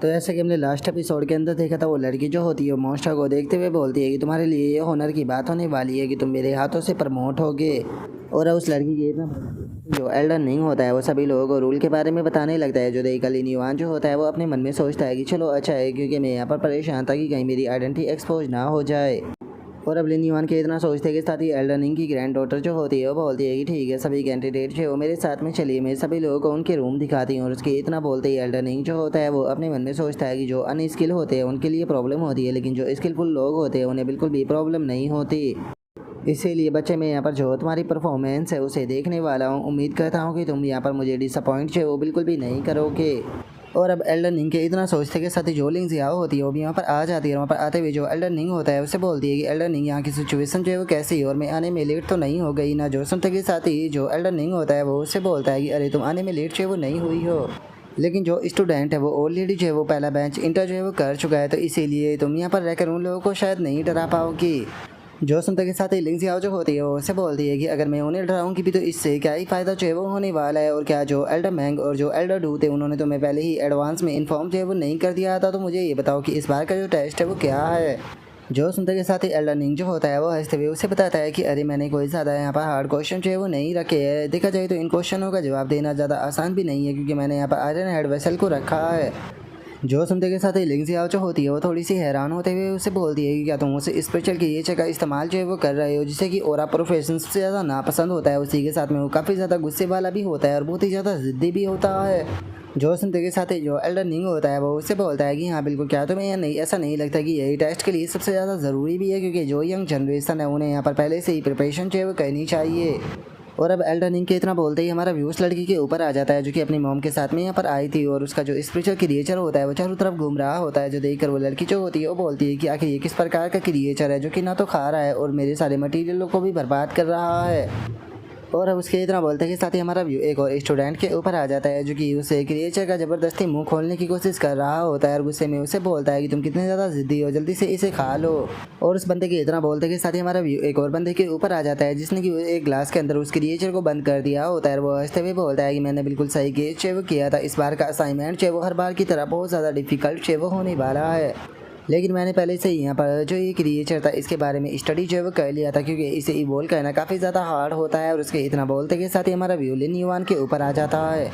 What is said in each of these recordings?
तो ऐसे कि हमने लास्ट एपिसोड के अंदर देखा था, वो लड़की जो होती है वो मॉन्स्टर को देखते हुए बोलती है कि तुम्हारे लिए ये होनर की बात होने वाली है कि तुम मेरे हाथों से प्रमोट होगे। और उस लड़की की इतना जो एल्डन नहीं होता है वो सभी लोगों को रूल के बारे में बताने लगता है। जो देखकर लिन युआन जो होता है वो अपने मन में सोचता है कि चलो अच्छा है, क्योंकि मैं यहाँ पर परेशान था कि कहीं मेरी आइडेंटिटी एक्सपोज ना हो जाए। और अब लिन युआन के इतना सोचते के साथ ही एल्डन रिंग की ग्रैंड डॉटर जो होती है वो बोलती है कि ठीक है, सभी कैंडिडेट जो वो मेरे साथ में चलिए, मैं सभी लोगों को उनके रूम दिखाती हूँ। और उसके इतना बोलते ही एल्डन रिंग जो होता है वो अपने मन में सोचता है कि जो अनस्किल होते हैं उनके लिए प्रॉब्लम होती है, लेकिन जो स्किलफुल लोग होते हैं उन्हें बिल्कुल भी प्रॉब्लम नहीं होती। इसीलिए बच्चे, मैं यहाँ पर जो तुम्हारी परफॉर्मेंस है उसे देखने वाला हूँ। उम्मीद करता हूँ कि तुम यहाँ पर मुझे डिसअपॉइंट जो है वो बिल्कुल भी नहीं करोगे। और अब एल्डन रिंग के इतना सोचते के साथ ही जो लिंग जियाओ होती है वो भी यहाँ पर आ जाती है। वहाँ पर आते हुए जो एल्डन रिंग होता है उससे बोलती है कि एल्डन रिंग, यहाँ की सिचुएशन जो है वो कैसी है और मैं आने में लेट तो नहीं हो गई ना। जो सुनते के साथ ही जो एल्डन रिंग होता है वो उससे बोलता है कि अरे तुम आने में लेट जो है वो नहीं हुई हो, लेकिन जो स्टूडेंट है वो ऑलरेडी जो है वो पहला बेंच इंटर जो है वो कर चुका है, तो इसीलिए तुम यहाँ पर रहकर उन लोगों को शायद नहीं डरा पाओगी। जो सुनते के साथ ही लिंग जियाओ जो होती है वो उससे बोलती है कि अगर मैं उन्हें डराऊंगी भी तो इससे क्या ही फ़ायदा जो है वो होने वाला है। और क्या जो एल्डर मैंग और जो एल्डर डू थे उन्होंने तुम्हें पहले ही एडवांस में इन्फॉर्म जो है वो नहीं कर दिया था, तो मुझे ये बताओ कि इस बार का जो टेस्ट है वो क्या है। जो सुनते के साथ ही एल्डर रिंग जो होता है वो हंसते हुए उसे बताता है कि अरे मैंने कोई ज़्यादा यहाँ पर हार्ड क्वेश्चन जो है वो नहीं रखे हैं। देखा जाए तो इन क्वेश्चनों का जवाब देना ज़्यादा आसान भी नहीं है, क्योंकि मैंने यहाँ पर आयरन हेड वेसल को रखा है। जो सुनते के साथ ही लिंग जियाओ जो होती है वो थोड़ी सी हैरान होते हुए उसे बोलती है कि क्या तुम उसे स्पेशल क्रिएचर का इस्तेमाल जो है वो कर रहे हो, जिसे कि ओरा प्रोफेशन से ज़्यादा नापसंद होता है। उसी के साथ में वो काफ़ी ज़्यादा गुस्से वाला भी होता है और बहुत ही ज़्यादा ज़िद्दी भी होता है। जो सुनते के साथ ही जो एल्डन रिंग होता है वो उससे बोलता है कि हाँ बिल्कुल, क्या तुम्हें नहीं ऐसा नहीं लगता कि यही टेस्ट के लिए सबसे ज़्यादा ज़रूरी भी है, क्योंकि जो यंग जनरेशन है उन्हें यहाँ पर पहले से ही प्रिपरेशन जो है वो करनी चाहिए। और अब एल्डन रिंग के इतना बोलते ही हमारा व्यूज लड़की के ऊपर आ जाता है, जो कि अपनी मॉम के साथ में यहाँ पर आई थी। और उसका जो स्पिरिचुअल क्रिएचर होता है वो चारों तरफ घूम रहा होता है। जो देखकर वो लड़की जो होती है वो बोलती है कि आखिर ये किस प्रकार का क्रिएचर है जो कि ना तो खा रहा है और मेरे सारे मटेरियलों को भी बर्बाद कर रहा है। और अब उसके इतना बोलते के साथ ही हमारा व्यू एक और स्टूडेंट के ऊपर आ जाता है, जो कि उसे क्रिएचर का ज़बरदस्ती मुंह खोलने की कोशिश कर रहा होता है। और गुस्से में उसे बोलता है कि तुम कितने ज़्यादा ज़िद्दी हो, जल्दी से इसे खा लो। और उस बंदे के इतना बोलते के साथ ही हमारा व्यू एक और बंदे के ऊपर आ जाता है, जिसने कि एक ग्लास के अंदर उस क्रिएचर को बंद कर दिया होता है। वो हंसते हुए बोलता है कि मैंने बिल्कुल सही गेस चेव किया था, इस बार का असाइनमेंट जो वो हर बार की तरह बहुत ज़्यादा डिफिकल्ट चेव होने वाला है, लेकिन मैंने पहले से ही यहाँ पर जो ये क्रिएचर था इसके बारे में स्टडी जो है वो कर लिया था, क्योंकि इसे इवोल्व करना काफ़ी ज़्यादा हार्ड होता है। और उसके इतना बोलते के साथ ही हमारा व्यू लिन युआन के ऊपर आ जाता है,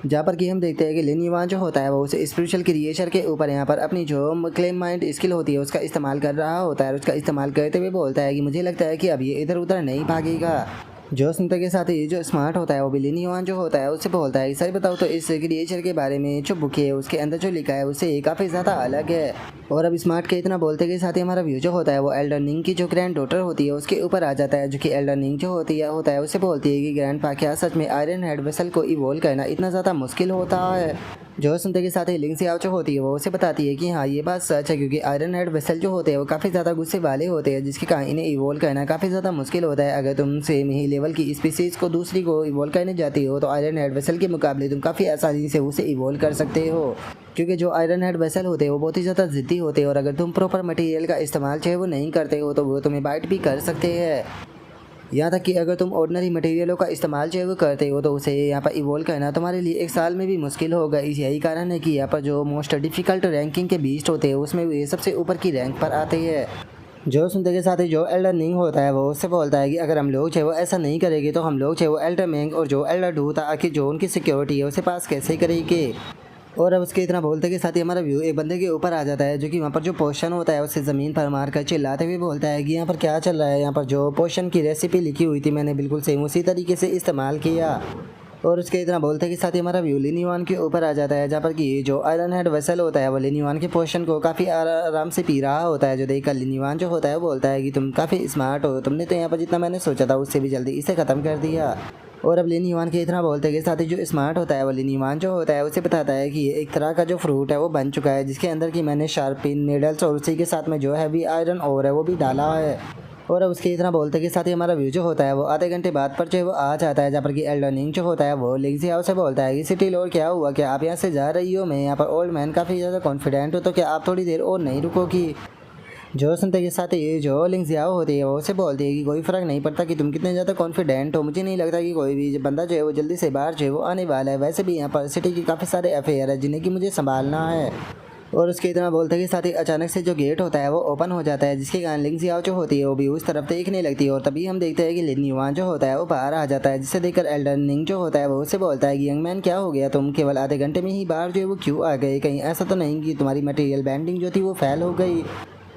जहाँ पर कि हम देखते हैं कि लिन युआन जो होता है वो उस स्पिरिचुअल क्रिएचर के ऊपर यहाँ पर अपनी जो क्लेम माइंड स्किल होती है उसका इस्तेमाल कर रहा होता है। और उसका इस्तेमाल करते हुए बोलता है कि मुझे लगता है कि अब ये इधर उधर नहीं भागेगा। जो सुनते के साथ ही जो स्मार्ट होता है वो भी लिन युआन जो होता है उससे बोलता है, सही बताओ तो इस क्रिएचर के बारे में जो बुक है उसके अंदर जो लिखा है उससे काफ़ी ज़्यादा अलग है। और अब स्मार्ट के इतना बोलते के साथ ही हमारा व्यू जो होता है वो एल्डन रिंग की जो ग्रैंड डॉटर होती है उसके ऊपर आ जाता है, जो कि एल्डन रिंग जो होता है उससे बोलती है कि ग्रैंड पा, क्या सच में आयरन हेड वेसल को इवोल्व करना इतना ज़्यादा मुश्किल होता है। जो सुनते के साथ ही लिंग जियाओ जो होती है वो उसे बताती है कि हाँ ये बात सच है, क्योंकि आयरन हेड वेसल जो होते हैं वो काफ़ी ज़्यादा गुस्से वाले होते हैं, जिसके कारण इन्हें इवोल्व करना काफ़ी ज़्यादा मुश्किल होता है। अगर तुम सेम ही लेवल की स्पीसीज़ को दूसरी को इवोल्व करने जाती हो तो आयरन हेड वेसल के मुकाबले तुम काफ़ी आसानी से उसे इवोल्व कर सकते हो, क्योंकि जो आयरन हेड वेसल होते हैं वो बहुत ही ज़्यादा ज़िद्दी होते हैं। और अगर तुम प्रॉपर मटेरियल का इस्तेमाल चाहे वो नहीं करते हो तो वो तुम्हें बाइट भी कर सकते हैं। यहाँ तक कि अगर तुम ऑर्डिनरी मटेरियलों का इस्तेमाल जो है वो करते हो तो उसे यहाँ पर इवोल्व करना तुम्हारे लिए एक साल में भी मुश्किल होगा। यही कारण है कि यहाँ पर जो मोस्ट डिफ़िकल्ट रैंकिंग के बीस्ट होते हैं उसमें ये सबसे ऊपर की रैंक पर आते हैं। जो सुनते के साथ ही जो एल्डर रिंग होता है वो उससे बोलता है कि अगर हम लोग चाहे वो ऐसा नहीं करेंगे तो हम लोग चाहे वो एल्डर मैंग और जो एल्डर डू था आखिर जो उनकी सिक्योरिटी है उसे पास कैसे करेंगे। और अब उसके इतना बोलते के साथ ही हमारा व्यू एक बंदे के ऊपर आ जाता है, जो कि वहाँ पर जो पोशन होता है उसे ज़मीन पर मार कर चिल्लाते हुए बोलता है कि यहाँ पर क्या चल रहा है। यहाँ पर जो पोशन की रेसिपी लिखी हुई थी मैंने बिल्कुल सेम उसी तरीके से इस्तेमाल किया। और उसके इतना बोलते के साथ ही हमारा व्यू लिन युआन के ऊपर आ जाता है, जहाँ पर कि जो आयरन हेड वेसल होता है वो लिन युआन के पोशन को काफ़ी आराम से पी रहा होता है। जो देखकर लिन युआन जो होता है वो बोलता है कि तुम काफ़ी स्मार्ट हो, तुमने तो यहाँ पर जितना मैंने सोचा था उससे भी जल्दी इसे ख़त्म कर दिया। और अब लिन युआन के इतना बोलते के साथ ही जो स्मार्ट होता है वो लिन युआन जो होता है उसे बताता है कि ये एक तरह का जो फ्रूट है वो बन चुका है, जिसके अंदर की मैंने शार्पिन नीडल्स और उसी के साथ में जो हैवी आयरन ओर है वो भी डाला है। और अब उसके इतना बोलते के साथ ही हमारा व्यू जो होता है वो आधे घंटे बाद पर जो है वो आ जाता है, जहाँ पर कि एल्डन रिंग जो होता है वो लिंग जियाओ से बोलता है कि सिटी लॉर्ड क्या हुआ, क्या आप यहाँ से जा रही हो? मैं यहाँ पर ओल्ड मैन काफ़ी ज़्यादा कॉन्फिडेंट हूँ, तो क्या आप थोड़ी देर और नहीं रुकोगी? जो सुनते के साथ ही जो लिंग जियाओ होती है वो उसे बोलती है कि कोई फ़र्क नहीं पड़ता कि तुम कितने ज़्यादा कॉन्फिडेंट हो, मुझे नहीं लगता कि कोई भी बंदा जो है वो जल्दी से बाहर जो है वो आने वाला है। वैसे भी यहाँ पर सिटी के काफ़ी सारे अफेयर है जिन्हें कि मुझे संभालना है। और उसके इतना बोलते कि साथ ही अचानक से जो गेट होता है वो ओपन हो जाता है, जिसके कारण लिंग जियाओ जो होती है वो भी उस तरफ देखने लगती है। और तभी हम देखते हैं कि लिन युआन जो होता है वो बाहर आ जाता है, जिसे देखकर एल्डर निंग जो होता है वो उससे बोलता है कि यंग मैन क्या हो गया, तुम केवल आधे घंटे में ही बाहर जो है वो क्यों आ गए, कहीं ऐसा तो नहीं कि तुम्हारी मटेरियल बैंडिंग जो थी वो फेल हो गई।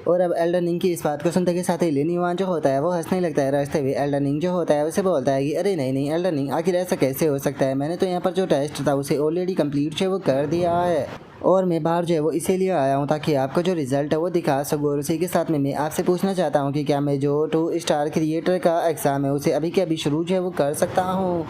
और अब एल्डर निंग की इस बात को सुनते के साथ ही लिन युआन जो होता है वो हंसने लगता है। रास्ते हुए एल्डर निंग जो होता है उसे बोलता है कि अरे नहीं नहीं एल्डर निंग, आखिर ऐसा कैसे हो सकता है, मैंने तो यहाँ पर जो टेस्ट था उसे ऑलरेडी कंप्लीट जो है वो कर दिया है, और मैं बाहर जो है वो इसीलिए आया हूँ ताकि आपको जो रिजल्ट है वो दिखा सकूँ। और उसी के साथ में मैं आपसे पूछना चाहता हूँ कि क्या मैं जो 2 स्टार क्रिएटर का एग्ज़ाम है उसे अभी के अभी शुरू जो है वो कर सकता हूँ।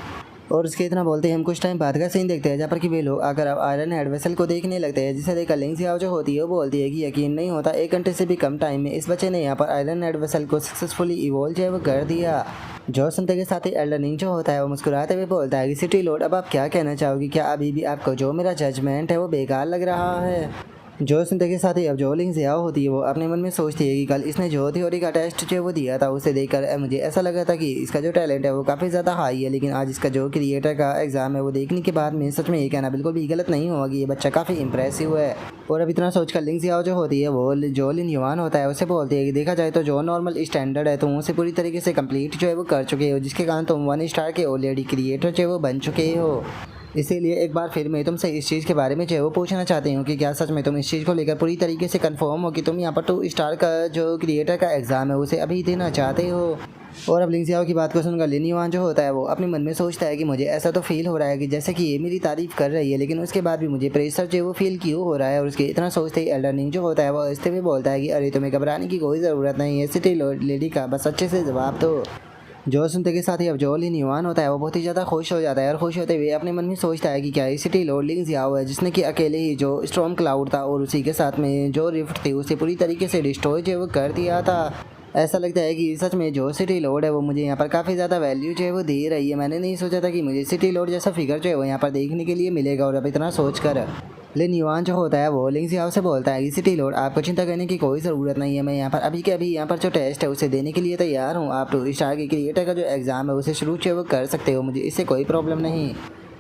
और उसके इतना बोलते हैं हम कुछ टाइम बाद का सीन देखते हैं, जहाँ पर कि वे लोग आकर अब आयरन हेड वेसल को देखने लगते हैं, जिसे देखकर लिंग जियाओ जो होती है वो बोलती है कि यकीन नहीं होता 1 घंटे से भी कम टाइम में इस बच्चे ने यहाँ पर आयरन हेड वेसल को सक्सेसफुली इवॉल्व जो है वो कर दिया। जो सुनते के साथ ही एल्डर निंग जो होता है वो मुस्कुराते हुए बोलता है कि सिटी लॉर्ड, अब आप क्या कहना चाहोगी, क्या अभी भी आपको जो मेरा जजमेंट है वो बेकार लग रहा है। जो सुनते के साथ ही अब जो लिंग जियाओ होती है वो अपने मन में सोचती है कि कल इसने जो थ्योरी का टेस्ट जो वो दिया था उसे देखकर मुझे ऐसा लगा था कि इसका जो टैलेंट है वो काफ़ी ज़्यादा हाई है, लेकिन आज इसका जो क्रिएटर का एग्ज़ाम है वो देखने के बाद में सच में ये कहना बिल्कुल भी गलत नहीं होगा कि ये बच्चा काफ़ी इंप्रेसिव है। और अब इतना सोचकर लिंग जियाओ जो होती है वो जो लिन युआन होता है उसे बोलती है कि देखा जाए तो जो नॉर्मल स्टैंडर्ड है तुम उसे पूरी तरीके से कंप्लीट जो है वो कर चुके हो, जिसके कारण तुम 1 स्टार के ऑलरेडी क्रिएटर जो है वो बन चुके हो। इसीलिए एक बार फिर मैं तुमसे इस चीज़ के बारे में जो है वो पूछना चाहती हूँ कि क्या सच में तुम इस चीज़ को लेकर पूरी तरीके से कंफर्म हो कि तुम यहाँ पर 2 स्टार का जो क्रिएटर का एग्ज़ाम है उसे अभी देना चाहते हो। और अब लिंग जियाओ की बात को सुनकर लिन युआन जो होता है वो अपने मन में सोचता है कि मुझे ऐसा तो फील हो रहा है कि जैसे कि ये मेरी तारीफ़ कर रही है, लेकिन उसके बाद भी मुझे प्रेशर जो है वो फील क्यों हो रहा है। और उसके इतना सोचते ही एल्डर निंग जो होता है वो हंसते हुए बोलता है कि अरे तुम्हें घबराने की कोई ज़रूरत नहीं है सिटी लेडी का, बस अच्छे से जवाब दो। जो सुनते के साथ ही अब जो लिन युआन होता है वो बहुत ही ज़्यादा खुश हो जाता है, और खुश होते हुए अपने मन में सोचता है कि क्या ये सिटी लॉर्ड लिंग जियाओ है जिसने कि अकेले ही जो स्टॉर्म क्लाउड था और उसी के साथ में जो रिफ्ट थी उसे पूरी तरीके से डिस्ट्रॉय जो है वो कर दिया था। ऐसा लगता है कि सच में जो सिटी लॉर्ड है वो मुझे यहाँ पर काफ़ी ज़्यादा वैल्यू जो है वो दे रही है। मैंने नहीं सोचा था कि मुझे सिटी लॉर्ड जैसा फिगर जो है वो यहाँ पर देखने के लिए मिलेगा। और अब इतना सोच कर लिन युआन जो होता है वो लिंग जियाओ से बोलता है कि सिटी लॉर्ड आपको चिंता करने की कोई ज़रूरत नहीं है, मैं यहाँ पर अभी के अभी यहाँ पर जो टेस्ट है उसे देने के लिए तैयार हूँ। आप 2 स्टार के क्रिएटर का जो एग्ज़ाम है उसे शुरू जो है वो कर सकते हो, मुझे इससे कोई प्रॉब्लम नहीं।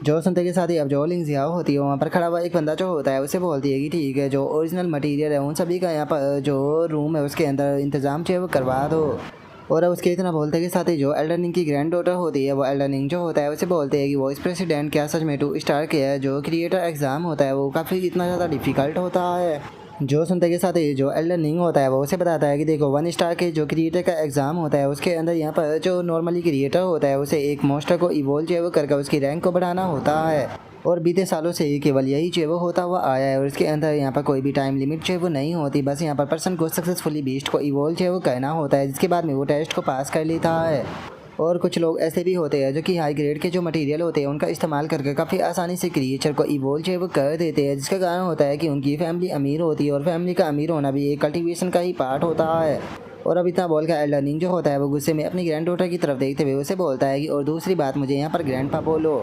जो सुनते के साथ ही अब जो लिंग जियाओ होती है वहाँ पर खड़ा हुआ एक बंदा जो होता है उसे बोलती है कि ठीक है, जो ओरिजिनल मटेरियल है उन सभी का यहाँ पर जो रूम है उसके अंदर इंतज़ाम जो है वो करवा दो। और अब उसके इतना बोलते के साथ ही जो एल्डर निंग की ग्रैंड डॉटर होती है वो एल्डर निंग जो होता है उसे बोलते हैं कि वाइस प्रेसिडेंट क्या सच में 2 स्टार के है, जो क्रिएटर एग्ज़ाम होता है वो काफ़ी इतना ज़्यादा डिफ़िकल्ट होता है। जो सुनते के साथ ही जो एल्डर निंग होता है वो उसे बताता है कि देखो 1 स्टार के जो क्रिएटर का एग्ज़ाम होता है उसके अंदर यहाँ पर जो नॉर्मली क्रिएटर होता है उसे एक मॉन्स्टर को इवॉल्व जो है वो करके उसकी रैंक को बढ़ाना होता है, और बीते सालों से ही केवल यही जो है वो होता हुआ आया है। और इसके अंदर यहाँ पर कोई भी टाइम लिमिट जो है वो नहीं होती, बस यहाँ पर पर्सन को सक्सेसफुली बीस्ट को इवॉल्व जो है वो करना होता है, जिसके बाद में वो टेस्ट को पास कर लेता है। और कुछ लोग ऐसे भी होते हैं जो कि हाई ग्रेड के जो मटेरियल होते हैं उनका इस्तेमाल करके काफ़ी आसानी से क्रिएचर को इवॉल्व जो है वो कर देते हैं, जिसका कारण होता है कि उनकी फैमिली अमीर होती है, और फैमिली का अमीर होना भी एक कल्टीवेशन का ही पार्ट होता है। और अब इतना बोल कर एल्डर निंग जो होता है वो गुस्से में अपनी ग्रैंड डॉटर की तरफ देखते हुए उसे बोलता है कि और दूसरी बात मुझे यहाँ पर ग्रैंड पा बोलो।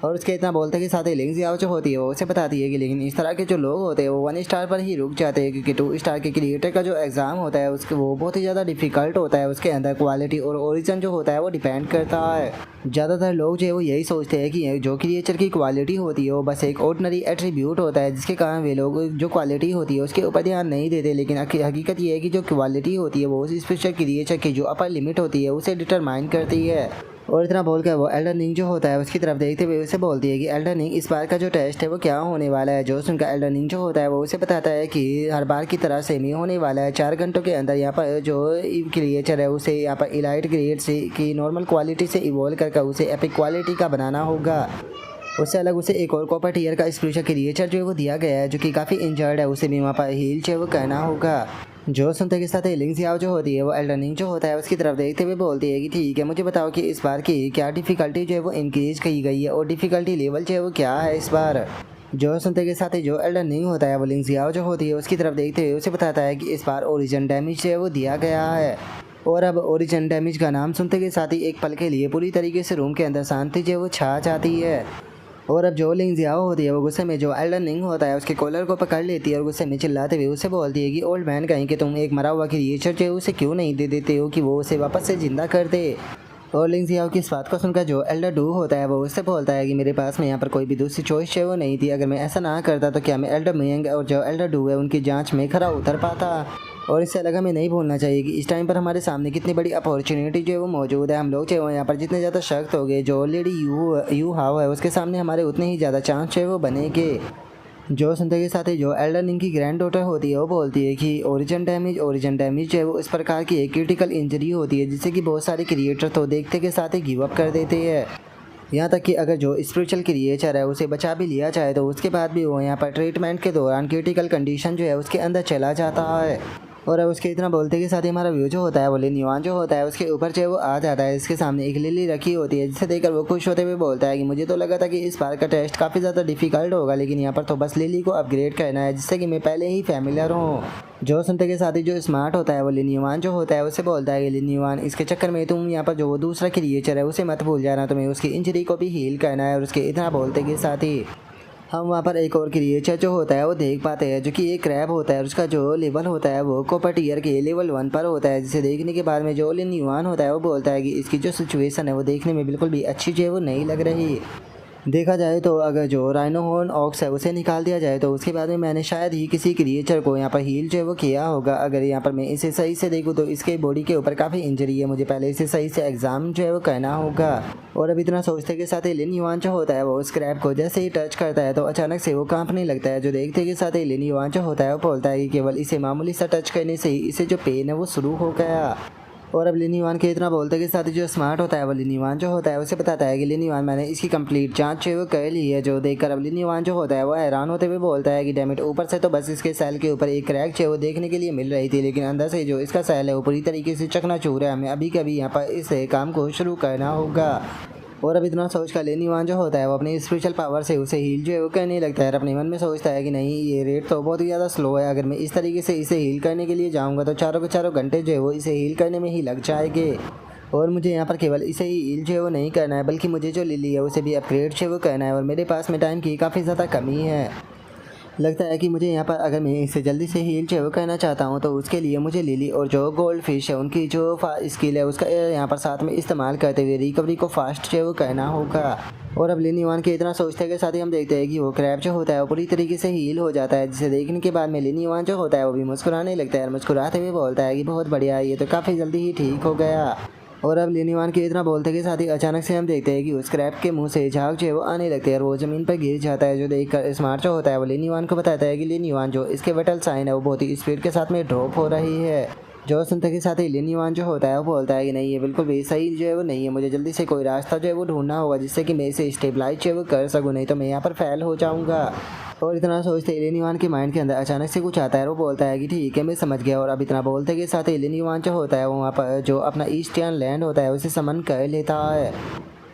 और उसके इतना बोलते के साथ ही लिंग जियाओ जो होती है वो उसे बताती है कि लेकिन इस तरह के जो लोग होते हैं वो 1 स्टार पर ही रुक जाते हैं, क्योंकि 2 स्टार के क्रिएटर का जो एग्ज़ाम होता है उसके वो बहुत ही ज़्यादा डिफ़िकल्ट होता है, उसके अंदर क्वालिटी और ओरिजिन जो होता है वो डिपेंड करता है। ज़्यादातर लोग जो है वो यही सोचते हैं कि जो क्रिएचर की क्वालिटी होती है वो बस एक ऑर्डिनरी एट्रीब्यूट होता है, जिसके कारण वे लोग जो क्वालिटी होती है उसके ऊपर ध्यान नहीं देते, लेकिन हकीकत ये है कि जो क्वालिटी होती है वो उस स्पेशल क्रिएचर की जो अपर लिमिट होती है उसे डिटरमाइन करती है। और इतना बोलकर वो एल्डर निंग जो होता है उसकी तरफ देखते हुए उसे बोलती है कि एल्डर निंग इस बार का जो टेस्ट है वो क्या होने वाला है। जो सुनकर एल्डर निंग जो होता है वो उसे बताता है कि हर बार की तरह सेम ही होने वाला है, 4 घंटों के अंदर यहाँ पर जो क्रिएचर है उसे यहाँ पर इलाइट ग्रेड से की नॉर्मल क्वालिटी से इवॉल्व करके उसे एपिक क्वालिटी का बनाना होगा। उससे अलग उसे एक और कॉपर टीयर का स्पेशल क्रिएचर जो है वो दिया गया है जो कि काफ़ी इंजर्ड है, उसे भी वहाँ पर हील जो है वो करना होगा। जो सुनते के साथ लिंग जियाओ जो होती है वो एल्डर निंग जो होता है उसकी तरफ देखते हुए बोलती है कि ठीक है, मुझे बताओ कि इस बार की क्या डिफ़िकल्टी जो है वो इंक्रीज की गई है और डिफ़िकल्टी लेवल जो है वो क्या है इस बार। जो सुनते के साथ ही जो एल्डर निंग होता है वो लिंग जियाओ जो होती है उसकी तरफ देखते हुए उसे बताता है कि इस बार ओरिजिन डैमेज जो है वो दिया गया है। और अब ओरिजिन डैमेज का नाम सुनते के साथ ही एक पल के लिए पूरी तरीके से रूम के अंदर शांति जो है वो छा जाती है। और अब जो लिंग जियाओ होती है वो गुस्से में जो एल्डर निंग होता है उसके कॉलर को पकड़ लेती है और गुस्से में चिल्लाते हुए उसे बोलती है कि ओल्ड मैन कहीं कि तुम एक मरा हुआ क्रिएचर जो है उसे क्यों नहीं दे देते हो कि वो उसे वापस से जिंदा कर दे। और लिंग जियाओ की इस बात को सुनकर जो एल्डर डू होता है वो उससे बोलता है कि मेरे पास में यहाँ पर कोई भी दूसरी चॉइस है वो नहीं थी। अगर मैं ऐसा ना करता तो क्या मैं एल्डर मियांग और जो एल्डर डू है उनकी जांच में खरा उतर पाता। और इससे अलग हमें नहीं भूलना चाहिए कि इस टाइम पर हमारे सामने कितनी बड़ी अपॉर्चुनिटी जो है वो मौजूद है। हम लोग जो है यहाँ पर जितने ज़्यादा सख्त हो गए, जो ऑलरेडी यू हाव है उसके सामने हमारे उतने ही ज़्यादा चांस है वो बनेंगे। जो सुनते के साथ ही जो एल्डर निंग की ग्रैंड डॉटर होती है वो बोलती है कि ओरिजिन डैमेज जो है वो इस प्रकार की एक क्रिटिकल इंजरी होती है जिससे कि बहुत सारे क्रिएटर तो देखते के साथ ही गिव अप कर देते हैं। यहाँ तक कि अगर जो स्पिरिचुअल क्रिएचर है उसे बचा भी लिया जाए तो उसके बाद भी वो यहाँ पर ट्रीटमेंट के दौरान क्रिटिकल कंडीशन जो है उसके अंदर चला जाता है। और अब उसके इतना बोलते के साथ ही हमारा व्यू जो होता है वो लिन युआन जो होता है उसके ऊपर जो है वो आ जाता है। इसके सामने एक लिली रखी होती है जिसे देखकर वो खुश होते हुए बोलता है कि मुझे तो लगा था कि इस बार का टेस्ट काफ़ी ज़्यादा डिफिकल्ट होगा, लेकिन यहाँ पर तो बस लिली को अपग्रेड करना है जिससे कि मैं पहले ही फैमिलियर हूँ। जो सुनते के साथ ही जो स्मार्ट होता है वो लिन युआन जो होता है उससे बोलता है कि लिन युआन इसके चक्कर में तुम यहाँ पर जो वो दूसरा क्रिएचर है उसे मत भूल जाना, तुम्हें उसकी इंजरी को भी हील करना है। और उसके इतना बोलते के साथ ही हम वहाँ पर एक और क्रिएचर जो होता है वो देख पाते हैं जो कि एक क्रैब होता है और उसका जो लेवल होता है वो कॉपर टीयर के लेवल 1 पर होता है, जिसे देखने के बाद में जो लिन युआन होता है वो बोलता है कि इसकी जो सिचुएशन है वो देखने में बिल्कुल भी अच्छी जो है वो नहीं लग रही। देखा जाए तो अगर जो राइनोहॉर्न ऑक्स है उसे निकाल दिया जाए तो उसके बाद में मैंने शायद ही किसी क्रिएचर को यहाँ पर हील जो है वो किया होगा। अगर यहाँ पर मैं इसे सही से देखूँ तो इसके बॉडी के ऊपर काफ़ी इंजरी है, मुझे पहले इसे सही से एग्जाम जो है वो करना होगा। और अब इतना सोचते के साथ ही लिन युआन जो होता है वो स्क्रैप को जैसे ही टच करता है तो अचानक से वो कांपने लगता है। जो देखते के साथ ही लिन युआन जो होता है वो बोलता है कि केवल इसे मामूली सा टच करने से ही इसे जो पेन है वो शुरू हो गया। और अब लिन युआन के इतना बोलते के साथ ही जो स्मार्ट होता है वो लिन युआन जो होता है उसे बताता है कि लिन युआन मैंने इसकी कंप्लीट जांच जो है वो कर ली है। जो देखकर अब लिन युआन जो होता है वो हैरान होते हुए बोलता है कि डैमिट, ऊपर से तो बस इसके सेल के ऊपर एक क्रैक जो है वो देखने के लिए मिल रही थी, लेकिन अंदर से जो इसका सेल है वो पूरी तरीके से चकनाचूर है। हमें अभी कभी यहाँ पर इस काम को शुरू करना होगा। और अब इतना सोच कर लिन युआन जो होता है वो अपनी स्पेशल पावर से उसे हील जो है वो करने लगता है। अपने मन में सोचता है कि नहीं, ये रेट तो बहुत ही ज़्यादा स्लो है, अगर मैं इस तरीके से इसे हील करने के लिए जाऊंगा तो चारों के चारों घंटे जो है वो इसे हील करने में ही लग जाएंगे। और मुझे यहाँ पर केवल इसे ही हील जो है वो नहीं करना है बल्कि मुझे जो लिली है उसे भी अपग्रेड जो है वो करना है। और मेरे पास में टाइम की काफ़ी ज़्यादा कमी है। लगता है कि मुझे यहाँ पर अगर मैं इसे जल्दी से हील जो है वो करना चाहता हूँ तो उसके लिए मुझे लिली और जो गोल्ड फिश है उनकी जो स्किल है उसका यहाँ पर साथ में इस्तेमाल करते हुए रिकवरी को फास्ट जो है वो करना होगा। और अब लिन युआन के इतना सोचते के साथ ही हम देखते हैं कि वो क्रैब जो होता है वो पूरी तरीके से हील हो जाता है, जिसे देखने के बाद में लिन युआन जो होता है वो भी मुस्कुराने लगता है और मुस्कुराते हुए बोलता है कि बहुत बढ़िया, ये तो काफ़ी जल्दी ही ठीक हो गया। और अब लिन युआन के इतना बोलते के साथ ही अचानक से हम देखते हैं कि उस क्रैब के मुंह से झाग जो है वो आने लगते हैं और वो ज़मीन पर गिर जाता है। जो देखकर स्मार्ट जो होता है वो लिन युआन को बताता है कि लिन युआन जो इसके विटल साइन है वो बहुत ही स्पीड के साथ में ड्रॉप हो रही है। जो सुनते के साथ ही लिन युआन जो होता है वो बोलता है कि नहीं, ये बिल्कुल भी सही जो है वो नहीं है, मुझे जल्दी से कोई रास्ता जो है वो ढूंढना होगा जिससे कि मैं इसे स्टेबलाइज जो है वो कर सकूँ, नहीं तो मैं यहाँ पर फेल हो जाऊँगा। और इतना सोचते लिन युआन के माइंड के अंदर अचानक से कुछ आता है और वो बोलता है कि ठीक है, मैं समझ गया। और अब इतना बोलते के साथ ही लिन युआन जो होता है वो वहाँ पर जो अपना ईस्टर्न लैंड होता है उसे समन कर लेता है।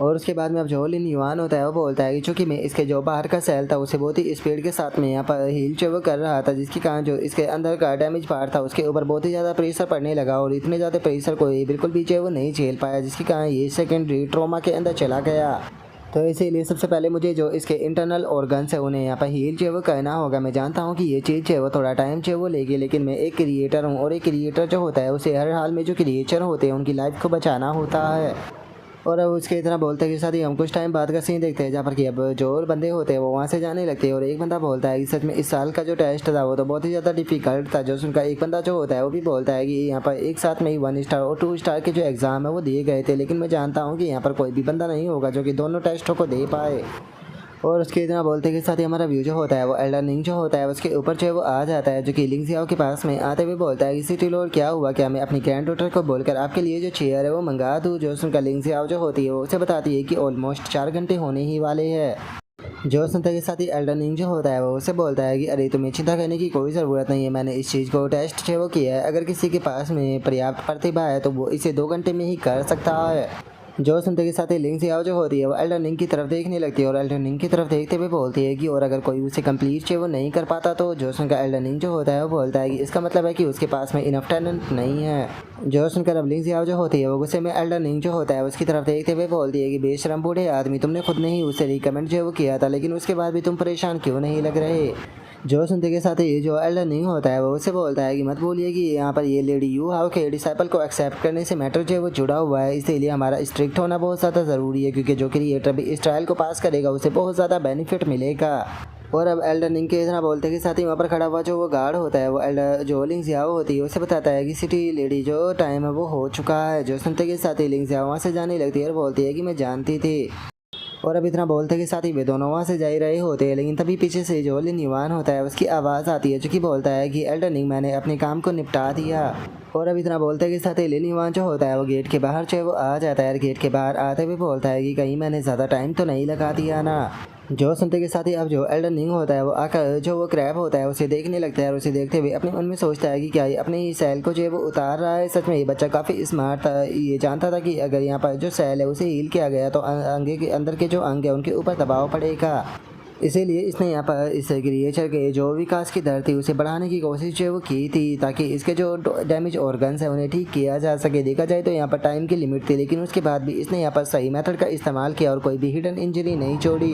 और उसके बाद में अब जो लिन युआन होता है वो बोलता है कि चूँकि मैं इसके जो बाहर का सेल था उसे बहुत ही स्पीड के साथ में यहाँ पर हील जो वो कर रहा था, जिसके कारण जो इसके अंदर का डैमेज पार्ट था उसके ऊपर बहुत ही ज़्यादा प्रेशर पड़ने लगा और इतने ज़्यादा प्रेशर को ये बिल्कुल भी जो वो नहीं झेल पाया, जिसके कारण ये सेकेंडरी ट्रॉमा के अंदर चला गया। तो इसीलिए सबसे पहले मुझे जो इसके इंटरनल ऑर्गन्स है उन्हें यहाँ पर हील जो है वो करना होगा। मैं जानता हूँ कि ये चीज़ जो है वो थोड़ा टाइम जो है वो लेगी, लेकिन मैं एक क्रिएटर हूँ और एक क्रिएटर जो होता है उसे हर हाल में जो क्रिएचर होते हैं उनकी लाइफ को बचाना होता है। और अब उसके इतना बोलते के साथ ही हम कुछ टाइम बाद का सीन देखते हैं जहाँ पर कि अब जो और बंदे होते हैं वो वहाँ से जाने लगते हैं और एक बंदा बोलता है कि सच में इस साल का जो टेस्ट था वो तो बहुत ही ज़्यादा डिफिकल्ट था। जो उनका एक बंदा जो होता है वो भी बोलता है कि यहाँ पर एक साथ में ही 1 स्टार और 2 स्टार के जो एग्ज़ाम है वो दिए गए थे, लेकिन मैं जानता हूँ कि यहाँ पर कोई भी बंदा नहीं होगा जो कि दोनों टेस्टों को दे पाए। और उसके इतना बोलते के साथ ही हमारा व्यू जो होता है वो एल्डर निंग जो होता है उसके ऊपर जो है वो आ जाता है, जो कि लिंग जियाओ के पास में आते हुए बोलता है कि सिटी लॉर्ड क्या हुआ, क्या मैं अपनी ग्रैंड डॉटर को बोलकर आपके लिए जो चेयर है वो मंगा दूँ। जो उनका लिंग जियाओ जो होती है वो उसे बताती है कि ऑलमोस्ट 4 घंटे होने ही वाले हैं। जो सुनते के साथ ही एल्डर निंग जो होता है वो उसे बोलता है कि अरे तुम्हें चिंता करने की कोई ज़रूरत नहीं है, मैंने इस चीज़ को टेस्ट जो वो किया है, अगर किसी के पास में पर्याप्त प्रतिभा है तो वो इसे 2 घंटे में ही कर सकता है। जो सुनते के साथ ही लिंग जियाओ जो होती है वो एल्डर निंग की तरफ देखने लगती है और एल्डर निंग की तरफ देखते हुए बोलती है कि और अगर कोई उसे कंप्लीट जो वो नहीं कर पाता तो जो सुनकर एल्डर निंग जो होता है वो बोलता है कि इसका मतलब है कि उसके पास में इनफ टैलेंट नहीं है। जो सुनकर अब लिंग जियाओ जो होती है वो गुस्से में एल्डर निंग जो होता है उसकी तरफ देखते हुए बोलती है कि बेशरम बूढ़े आदमी, तुमने खुद ने ही उसे रिकमेंड जो वो किया था, लेकिन उसके बाद भी तुम परेशान क्यों नहीं लग रहे। जो सुनते के साथ ही जो एल्डर नहीं होता है वो उससे बोलता है कि मत बोलिए कि यहाँ पर ये लेडी यू हाउ के डिसाइपल को एक्सेप्ट करने से मैटर जो है वो जुड़ा हुआ है, इसीलिए हमारा स्ट्रिक्ट होना बहुत ज़्यादा ज़रूरी है, क्योंकि जो क्रिएटर भी इस ट्रायल को पास करेगा उसे बहुत ज़्यादा बेनिफिट मिलेगा। और अब एल्डर निंग के इतना बोलते के साथ ही वहाँ पर खड़ा हुआ जो वो गार्ड होता है वो एल्डर जो लिंग जियाओ होती है उसे बताता है कि सिटी लेडी जो टाइम है वो हो चुका है। जो सुनते के साथ ही लिंग जियाओ वहाँ से जाने लगती है और बोलती है कि मैं जानती थी। और अब इतना बोलते के साथ ही वे दोनों वहाँ से जा ही रहे होते हैं, लेकिन तभी पीछे से जो लिन युवान होता है उसकी आवाज़ आती है जो कि बोलता है कि एल्डर निंग मैंने अपने काम को निपटा दिया। और अब इतना बोलते के साथ ही लिन युवान जो होता है वो गेट के बाहर जो है वो आ जाता है। गेट के बाहर आते हुए बोलता है कि कहीं मैंने ज़्यादा टाइम तो नहीं लगा दिया ना। जो सुनते के साथ ही अब जो एल्डर निंग होता है वो आकर जो वो क्रैब होता है उसे देखने लगता है और उसे देखते हुए अपने मन में सोचता है कि क्या ये अपने ही सेल को जो है वो उतार रहा है। सच में ये बच्चा काफ़ी स्मार्ट था, ये जानता था कि अगर यहाँ पर जो सेल है उसे हील किया गया तो अंगे के अंदर के जो अंग है उनके ऊपर दबाव पड़ेगा। इसीलिए इसने यहाँ पर इस क्रिएचर के जो विकास की दर थी उसे बढ़ाने की कोशिश जो है वो की थी, ताकि इसके जो डैमेज ऑर्गन्स हैं उन्हें ठीक किया जा सके। देखा जाए तो यहाँ पर टाइम की लिमिट थी, लेकिन उसके बाद भी इसने यहाँ पर सही मेथड का इस्तेमाल किया और कोई भी हिडन इंजरी नहीं छोड़ी।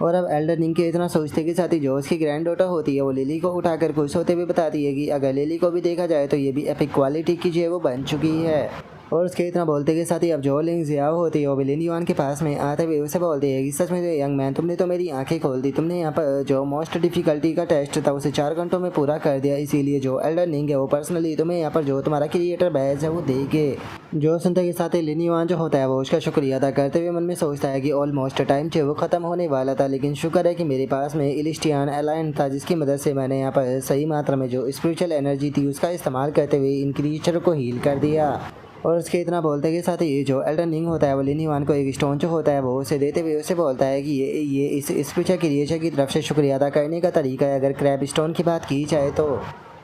और अब एल्डर निंग के इतना सोचते के साथ ही जो उसकी ग्रैंड डॉटर होती है वो लिली को उठाकर खुश होते हुए बताती है कि अगर लिली को भी देखा जाए तो ये भी एपिक क्वालिटी की जो है वो बन चुकी है। और उसके इतना बोलते के साथ ही अब जो लिंग जियाओ होती है वो लिन युवान के पास में आते हुए उसे बोलती है कि सच में यंग मैन तुमने तो मेरी आंखें खोल दी, तुमने यहाँ पर जो मोस्ट डिफिकल्टी का टेस्ट था उसे 4 घंटों में पूरा कर दिया, इसीलिए जो एल्डर निंग है वो पर्सनली तुम्हें यहाँ पर जो तुम्हारा क्रिएटर बैज है वो देंगे। जो सुनते के साथ ही लिन युवान जो होता है वो उसका शुक्रिया अदा करते हुए मन में सोचता है कि ऑलमोस्ट टाइम जो वो ख़त्म होने वाला था, लेकिन शुक्र है कि मेरे पास में इलिस्टियन अलाइन था जिसकी मदद से मैंने यहाँ पर सही मात्रा में जो स्पिरिचुअल एनर्जी थी उसका इस्तेमाल करते हुए इन क्रिएचर को हील कर दिया। और उसके इतना बोलते के साथ ही जो एल्डर निंग होता है वो लिन युवान को एक स्टोन जो होता है वो उसे देते हुए उसे बोलता है कि ये इस स्पिरिचुअल क्रिएचर की तरफ से शुक्रिया अदा करने का तरीका है। अगर क्रैब स्टोन की बात की जाए तो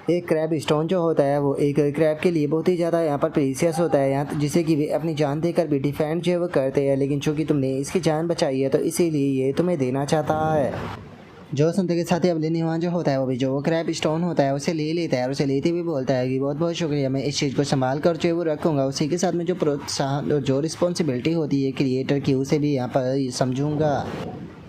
एक क्रैब स्टोन जो होता है वो एक क्रैब के लिए बहुत ही ज़्यादा यहाँ पर प्रीसियस होता है, यहाँ जिसे कि वे अपनी जान देकर भी डिफेंड जो है वो करते हैं, लेकिन चूँकि तुमने इसकी जान बचाई है तो इसीलिए ये तुम्हें देना चाहता है। जो सुनते के साथ ही अब लिन युवान जो होता है वो भी जो क्रैब स्टोन होता है उसे ले लेता है और उसे लेते हुए बोलता है कि बहुत बहुत शुक्रिया, मैं इस चीज़ को संभाल कर जो है वो रखूँगा। उसी के साथ में जो प्रोत्साहन और जो रिस्पॉन्सिबिलिटी होती है क्रिएटर की उसे भी यहाँ पर समझूंगा।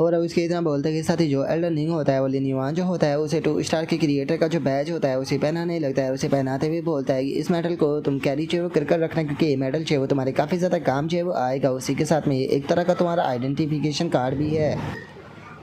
और अब उसके इतना बोलते के साथ ही जो एल्डर निंग होता है वो लिन युवान जो होता है उसे 2 स्टार के क्रिएटर का जो बैज होता है उसे पहनाने लगता है। उसे पहनाते हुए बोलता है कि इस मेडल को तुम कैरी जो है कर रखना, क्योंकि ये मेडल जो है वो तुम्हारे काफ़ी ज़्यादा काम जो है वो आएगा। उसी के साथ में ये एक तरह का तुम्हारा आइडेंटिफिकेशन कार्ड भी है।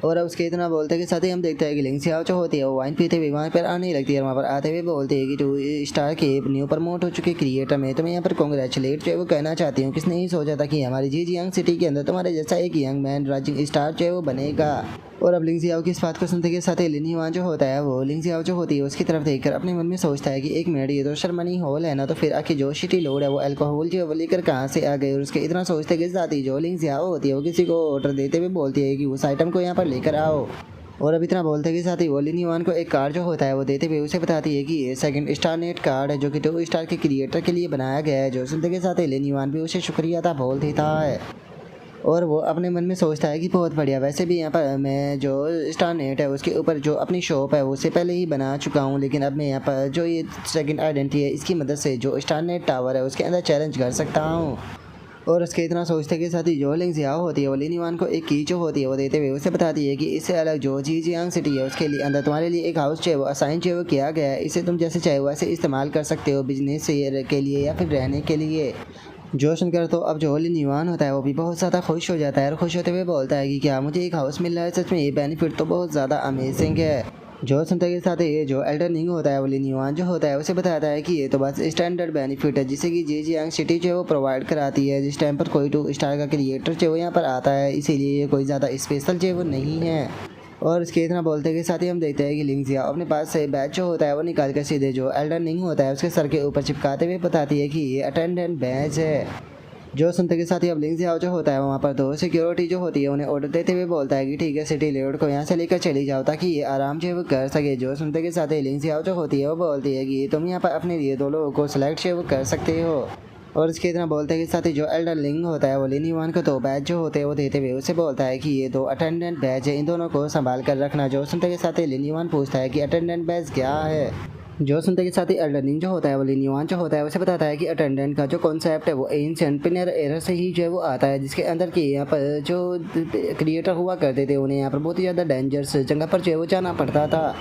और अब उसके इतना बोलते के साथ ही हम देखते हैं कि लिंग जियाओ जो होती है वो वाइन पीते हुए वहाँ पर आने लगती है। वहाँ पर आते हुए बोलती है कि 2 स्टार के न्यू प्रमोट हो चुके क्रिएटर में तुम्हें यहाँ पर कॉन्ग्रेचुलेट जो है वो कहना चाहती हूँ। किसने ही सोचा था कि हमारी जीजियांग सिटी के अंदर तुम्हारे जैसा एक यंग मैन राइजिंग स्टार जो है वो बनेगा। और अब लिंग जियाओ की इस बात को सुनते के साथ ही लिन युवान जो होता है वो लिंग जियाओ जो होती है उसकी तरफ देखकर अपने मन में सोचता है कि एक मिनट, ये तो शर्मनी हॉल है ना, तो फिर आखिर जो सिटी लोड है वो अल्कोहल जो है वो लेकर कहाँ से आ गए। और उसके इतना सोचते के साथ ही जो लिंग जियाओ होती है वो किसी को ऑर्डर देते हुए बोलती है कि उस आइटम को यहाँ पर लेकर आओ। और अब इतना बोलते के साथ ही वो लिन युवान को एक कार्ड जो होता है वो देते हुए उसे बताती है कि ये 2 स्टार नेट कार्ड है जो कि 2 स्टार के क्रिएटर के लिए बनाया गया है। जो सुनते के साथ ही लिन युवान भी उसे शुक्रिया था बोल देता है और वो अपने मन में सोचता है कि बहुत बढ़िया, वैसे भी यहाँ पर मैं जो स्टार नेट है उसके ऊपर जो अपनी शॉप है उसे पहले ही बना चुका हूँ, लेकिन अब मैं यहाँ पर जो ये 2nd आइडेंटिटी है इसकी मदद से जो स्टार नेट टावर है उसके अंदर चैलेंज कर सकता हूँ। और उसके इतना सोचते के साथ ही जो लिंग जियाओ होती है वो लिन युवान को एक की जो होती है वो देते हुए उसे बताती है कि इससे अलग जो जीजियांग सिटी है उसके लिए अंदर तुम्हारे लिए एक हाउस चाहिए वो असाइन चाहिए वो किया गया है। इसे तुम जैसे चाहे वैसे इस्तेमाल कर सकते हो, बिजनेस के लिए या फिर रहने के लिए। जो सुनकर तो अब जो लिन युवान होता है वो भी बहुत ज़्यादा खुश हो जाता है और खुश होते हुए बोलता है कि क्या मुझे एक हाउस मिल रहा है, सच में ये बेनिफिट तो बहुत ज़्यादा अमेजिंग है। जो सुनते के साथ ये जो एल्डर निंग होता है वो लिन युवान जो होता है उसे बताता है कि ये तो बस स्टैंडर्ड बेनिफिट है जिसे कि जीजियांग सिटी जो है वो प्रोवाइड कराती है। जिस टाइम पर कोई 2 स्टार का क्रिएटर जो है यहाँ पर आता है, इसीलिए ये कोई ज़्यादा स्पेशल जो है वो नहीं है। और इसके इतना बोलते के साथ ही हम देखते हैं कि लिंग जियाओ अपने पास से बैच जो होता है वो निकाल कर सीधे जो एल्डर निंग होता है उसके सर के ऊपर चिपकाते हुए बताती है कि ये अटेंडेंट बैच है। जो सुनते के साथ ही अब लिंग जियाओ जो होता है वहाँ पर 2 सिक्योरिटी जो होती है उन्हें ऑर्डर देते हुए बोलता है कि ठीक है, सिटी लॉर्ड को यहाँ से लेकर चली जाओ ताकि ये आराम से वो कर सके। जो सुनते के साथ ही लिंग जियाओ जो होती है वो बोलती है कि तुम यहाँ पर अपने लिए 2 लोगों को सिलेक्ट से वो कर सकते हो। और इसके इतना बोलते के साथ ही जो एल्डर लिंग होता है वो लिन युवान को 2 बैच जो होते हैं वो देते हुए उसे बोलता है कि ये 2 अटेंडेंट बैच है, इन दोनों को संभाल कर रखना। जो सुनते के साथ ही लिन युवान पूछता है कि अटेंडेंट बैच क्या है। जो सुनते के साथ ही एल्डर निंग जो होता है वो लिन युवान जो होता है उसे बताता है कि अटेंडेंट का जो कॉन्सेप्ट है वो एंशिएंट पिनर एरा से ही जो है वो आता है, जिसके अंदर की यहाँ पर जो क्रिएटर हुआ करते थे उन्हें यहाँ पर बहुत ही ज़्यादा डेंजरस जगह पर जो है वो जाना पड़ता था।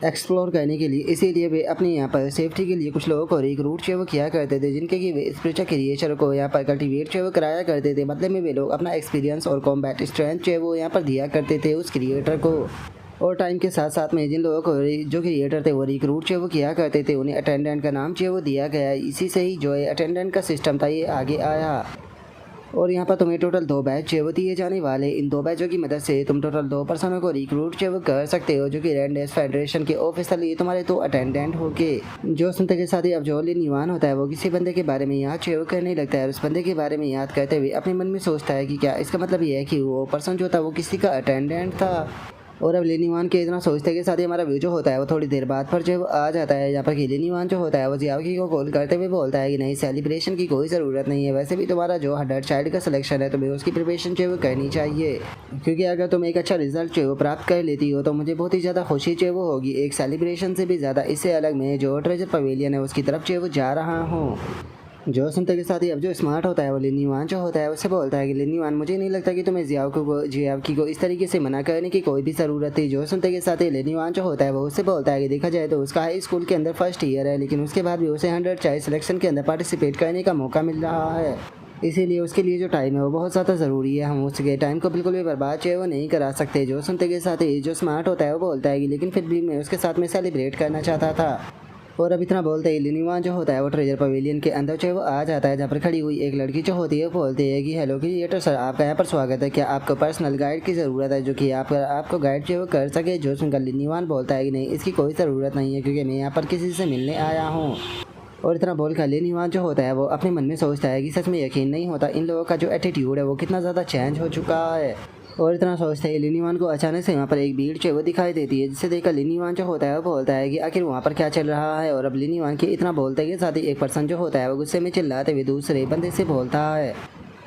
एक्सप्लोर करने के लिए। इसीलिए वे अपने यहाँ पर सेफ्टी के लिए कुछ लोगों को रिक्रूट जो वो किया करते थे, जिनके कि वे स्पिरिचुअल क्रिएचर को यहाँ पर कल्टीवेट जो वो कराया करते थे। मतलब में वे लोग अपना एक्सपीरियंस और कॉम्बैट स्ट्रेंथ जो है वो यहाँ पर दिया करते थे उस क्रिएटर को। और टाइम के साथ साथ में जिन लोगों को जो क्रिएटर थे वो रिक्रूट जो वो किया करते थे, उन्हें अटेंडेंट का नाम जो वो दिया गया। इसी से ही जो है अटेंडेंट का सिस्टम था ये आगे आया। और यहाँ पर तुम्हें टोटल 2 बैच जो दिए जाने वाले। इन 2 बैचों की मदद से तुम टोटल 2 पर्सनों को रिक्रूट जो कर सकते हो, जो कि रैंडेस फेडरेशन के ऑफिसर ये तुम्हारे 2 अटेंडेंट होके। जो सुनते के साथ ही अब जो निवान होता है वो किसी बंदे के बारे में याद जो करने लगता है। उस बंदे के बारे में याद करते हुए अपने मन में सोचता है कि क्या इसका मतलब ये है कि वो पर्सन जो था वो किसी का अटेंडेंट था। और अब लेनीवान के इतना सोचते के साथ ही हमारा व्यू जो होता है वो थोड़ी देर बाद पर जो आ जाता है, जहाँ पर कि लेनीवान जो होता है वो जियाओकी को कॉल करते हुए बोलता है कि नहीं, सेलिब्रेशन की कोई ज़रूरत नहीं है। वैसे भी तुम्हारा जो 100 चाइल्ड का सिलेक्शन है तुम्हें उसकी प्रिपरेशन जो है वो करनी चाहिए, क्योंकि अगर तुम एक अच्छा रिजल्ट जो है वो प्राप्त कर लेती हो तो मुझे बहुत ही ज़्यादा खुशी जो है वो होगी। एक सेलिब्रेशन से भी ज़्यादा इससे अलग मैं जो ट्रेजर पवेलियन है उसकी तरफ जो है वो जा रहा हूँ। जो सुनते के साथ ही अब जो स्मार्ट होता है वो लिनीवान जो होता है उससे बोलता है कि लिनीवान, मुझे नहीं लगता कि तुम्हें जियाओकी को इस तरीके से मना करने की कोई भी ज़रूरत थी। जो सुनते के साथ ही लिनीवान जो होता है वो उससे बोलता है कि देखा जाए तो उसका हाई स्कूल के अंदर फर्स्ट ईयर है, लेकिन उसके बाद भी उसे 100 चाइल्ड सिलेक्शन के अंदर पार्टिसिपेट करने का मौका मिल रहा है। इसीलिए उसके लिए जो टाइम है वो बहुत ज़्यादा ज़रूरी है। हम उसके टाइम को बिल्कुल भी बर्बाद जो है वो नहीं करा सकते। जो सुनते के साथ ही जो स्मार्ट होता है वो बोलता है कि लेकिन फिर भी मैं उसके साथ में सेलिब्रेट करना चाहता था। और अब इतना बोलते ही लिनीवान जो होता है वो ट्रेजर पवेलियन के अंदर जो है वो आ जाता है, जहाँ पर खड़ी हुई एक लड़की जो होती है वो बोलती है कि हेलो क्रिएटर सर, आपका यहाँ पर स्वागत है। क्या आपको पर्सनल गाइड की ज़रूरत है जो कि आपको गाइड जो है वो कर सके? जो सुनकर लिनीवान बोलता है कि नहीं, इसकी कोई ज़रूरत नहीं है क्योंकि मैं यहाँ पर किसी से मिलने आया हूँ। और इतना बोल कर लिनीवान जो होता है वो अपने मन में सोचता है कि सच में यकीन नहीं होता इन लोगों का जो एटीट्यूड है वो कितना ज़्यादा चेंज हो चुका है। और इतना सोचते ही लिनीवान को अचानक से वहाँ पर एक भीड़ जो वो दिखाई देती है, जिसे देखकर लिनीवान जो होता है वो बोलता है कि आखिर वहाँ पर क्या चल रहा है। और अब लिनीवान के इतना बोलते के साथ ही एक पर्सन जो होता है वो गुस्से में चिल्लाते हुए दूसरे बंदे से बोलता है,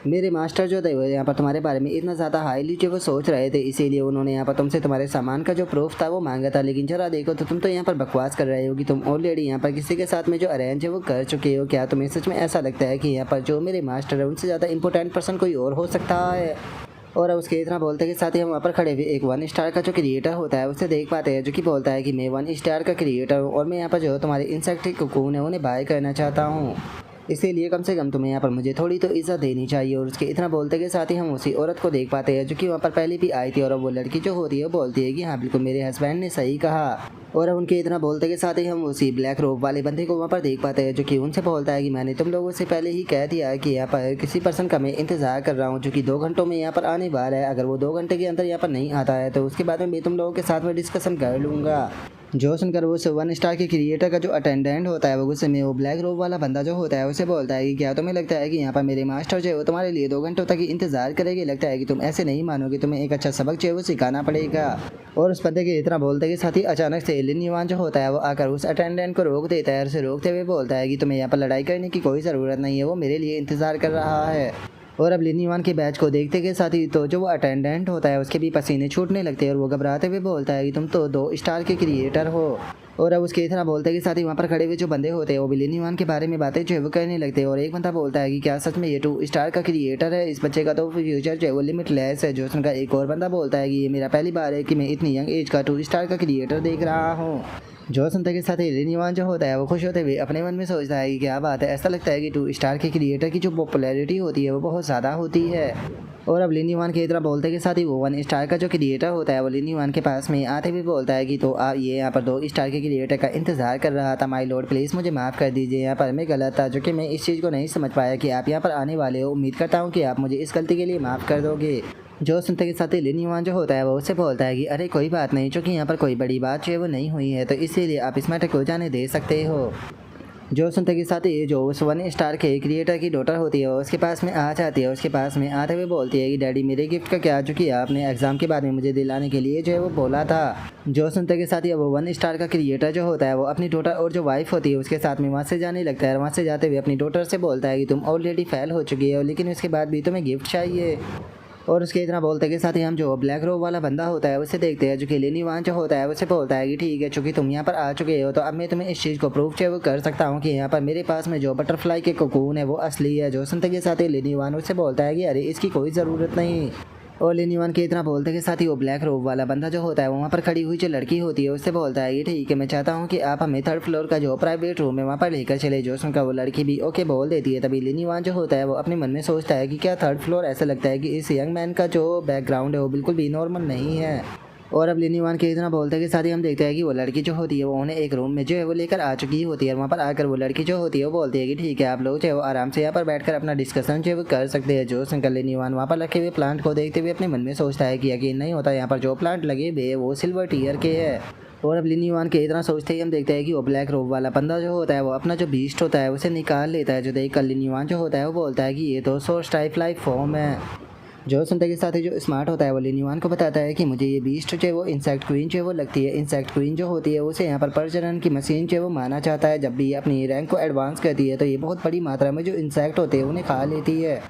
मेरे मास्टर जो थे वो यहाँ पर तुम्हारे बारे में इतना ज़्यादा हाईली जो वो सोच रहे थे, इसीलिए उन्होंने यहाँ पर तुमसे तुम्हारे सामान का जो प्रूफ था वो मांगा था। लेकिन जरा देखो तो तुम तो यहाँ पर बकवास कर रहे हो कि तुम ऑलरेडी यहाँ पर किसी के साथ में जो अरेंज है वो कर चुके हो। क्या तुम्हें सच में ऐसा लगता है कि यहाँ पर जो मेरे मास्टर है उनसे ज़्यादा इंपॉर्टेंट पर्सन कोई और हो सकता है? और उसके इतना बोलते के साथ ही हम वहाँ पर खड़े हुए एक 1 स्टार का जो क्रिएटर होता है उससे देख पाते हैं, जो कि बोलता है कि मैं 1 स्टार का क्रिएटर हूँ और मैं यहाँ पर जो तुम्हारे इंसेक्ट कोकून है उन्हें बाय करना चाहता हूँ, इसीलिए कम से कम तुम्हें यहाँ पर मुझे थोड़ी तो इज्जत देनी चाहिए। और उसके इतना बोलते के साथ ही हम उसी औरत को देख पाते हैं जो कि वहाँ पर पहले भी आई थी। और वो लड़की जो होती है वो बोलती है कि हाँ बिल्कुल मेरे हस्बैंड ने सही कहा। और उनके इतना बोलते के साथ ही हम उसी ब्लैक रोब वाले बंदे को वहाँ पर देख पाते हैं, जो कि उनसे बोलता है कि मैंने तुम लोगों से पहले ही कह दिया कि यहाँ पर किसी पर्सन का मैं इंतज़ार कर रहा हूँ जो कि 2 घंटों में यहाँ पर आने वाला है। अगर वो 2 घंटे के अंदर यहाँ पर नहीं आता है तो उसके बाद में मैं तुम लोगों के साथ में डिस्कशन कर लूँगा। जो सुनकर वो 1 स्टार के क्रिएटर का जो अटेंडेंट होता है वो गुस्से में वो ब्लैक रोब वाला बंदा जो होता है उसे बोलता है कि क्या तुम्हें लगता है कि यहाँ पर मेरे मास्टर जो है वो तुम्हारे लिए 2 घंटों तक इंतजार करेंगे? लगता है कि तुम ऐसे नहीं मानोगे, तुम्हें एक अच्छा सबक जो है वो सिखाना पड़ेगा। और उस बंदे के इतना बोलते के साथ ही अचानक से लिनीवान जो होता है वो आकर उस अटेंडेंट को रोक देता है और उसे रोकते हुए बोलता है कि तुम्हें यहाँ पर लड़ाई करने की कोई ज़रूरत नहीं है, वो मेरे लिए इंतज़ार कर रहा है। और अब लिनीवान के बैच को देखते के साथ ही तो जो वो अटेंडेंट होता है उसके भी पसीने छूटने लगते हैं और वो घबराते हुए बोलता है कि तुम तो 2 स्टार के क्रिएटर हो। और अब उसके इतना बोलते के साथ ही वहाँ पर खड़े हुए जो बंदे होते हैं वो भी लिनीवान के बारे में बातें जो है वो करने लगते हैं। और एक बंदा बोलता है कि क्या सच में ये 2 स्टार का क्रिएटर है? इस बच्चे का तो फ्यूचर जो है वो लिमिटलेस है। जो सुनकर एक और बंदा बोलता है कि ये मेरा पहली बार है कि मैं इतनी यंग एज का 2 स्टार का क्रिएटर देख रहा हूँ। जो सुनते के साथ ही लिनीवान जो होता है वो खुश होते हुए अपने मन में सोचता है कि क्या बात है, ऐसा लगता है कि 2 स्टार के क्रिएटर की जो पॉपुलैरिटी होती है वो बहुत ज़्यादा होती है। और अब लिनीवान के इतना बोलते के साथ ही वो 1 स्टार का जो क्रिएटर होता है वो लिनीवान के पास में आते हुए बोलता है कि तो आप ये यहाँ पर 2 स्टार के क्रिएटर का इंतज़ार कर रहा था। माय लॉर्ड प्लीज़ मुझे माफ़ कर दीजिए, यहाँ पर मैं गलत था, जो कि मैं इस चीज़ को नहीं समझ पाया कि आप यहाँ पर आने वाले हो। उम्मीद करता हूँ कि आप मुझे इस गलती के लिए माफ़ कर दोगे। जो सुनते के साथ ही लिनीवान जो होता है वो उससे बोलता है कि अरे कोई बात नहीं, चूँकि यहाँ पर कोई बड़ी बात जो है वो नहीं हुई है तो इसीलिए आप इस मैटर को जाने दे सकते हो। जो सुनते के साथ ही जो उस 1 स्टार के क्रिएटर की डॉटर होती है उसके पास में आ जाती है। उसके पास में आते हुए बोलती है कि डैडी मेरे गिफ्ट का क्या, जो कि आपने एग्ज़ाम के बाद में मुझे दिलाने के लिए जो है वो बोला था। जो सुनते के साथ ही वो 1 स्टार का क्रिएटर जो होता है वो अपनी डॉटर और जो वाइफ होती है उसके साथ में वहाँ से जाने लगता है। वहाँ से जाते हुए अपनी डॉटर से बोलता है कि तुम ऑलरेडी फेल हो चुकी हो, लेकिन उसके बाद भी तुम्हें गिफ्ट चाहिए। और उसके इतना बोलते के साथ ही हम जो ब्लैक रोब वाला बंदा होता है उसे देखते हैं, जो कि लिनीवान जो होता है उसे बोलता है कि ठीक है, चूँकि तुम यहाँ पर आ चुके हो तो अब मैं तुम्हें इस चीज़ को प्रूफ जो कर सकता हूँ कि यहाँ पर मेरे पास में जो बटरफ्लाई के कोकून है वो असली है। जो सुनते के साथ ही लिनीवान उससे बोलता है कि अरे इसकी कोई ज़रूरत नहीं। और लिनीवान के इतना बोलते के साथ ही वो ब्लैक रोब वाला बंदा जो होता है वो वहाँ पर खड़ी हुई जो लड़की होती है उससे बोलता है कि ठीक है, मैं चाहता हूँ कि आप हमें 3rd फ्लोर का जो प्राइवेट रूम है वहाँ पर लेकर चले जाओ। सुनकर वो लड़की भी ओके बोल देती है। तभी लिनीवान जो होता है वो अपने मन में सोचता है कि क्या 3rd फ्लोर, ऐसा लगता है कि इस यंग मैन का जो बैकग्राउंड है वो बिल्कुल भी नॉर्मल नहीं है। और अब लिनीवान के इतना बोलते के साथ ही हम देखते हैं कि वो लड़की जो होती है वो उन्हें एक रूम में जो है वो लेकर आ चुकी होती है। वहाँ पर आकर वो लड़की जो होती है वो बोलती है कि ठीक है, आप लोग जो है वो आराम से यहाँ पर बैठकर अपना डिस्कशन जो है वो कर सकते हैं। जो सुनकर लिनीवान वहाँ पर रखे हुए प्लांट को देखते हुए अपने मन में सोचता है कि यकीन नहीं होता, यहाँ पर जो प्लांट लगे हुए वो सिल्वर टीयर के है। और अब लिनीवान के इतना सोचते ही हम देखते हैं कि वो ब्लैक रोब वाला बंदा जो होता है वो अपना जो बीस्ट होता है उसे निकाल लेता है। जो देख कर लिनीवान जो होता है वो बोलता है कि ये तो सोर्स टाइप लाइफ फॉर्म है। जो सुनते के साथ ही जो स्मार्ट होता है वो लिनीवान को बताता है कि मुझे ये बीस्ट जो है वो इंसेक्ट क्वीन जो है वो लगती है। इंसेक्ट क्वीन जो होती है उसे यहाँ पर प्रजनन की मशीन जो है वो माना जाता है। जब भी ये अपनी रैंक को एडवांस करती है तो ये बहुत बड़ी मात्रा में जो इंसेक्ट होते हैं उन्हें खा लेती है।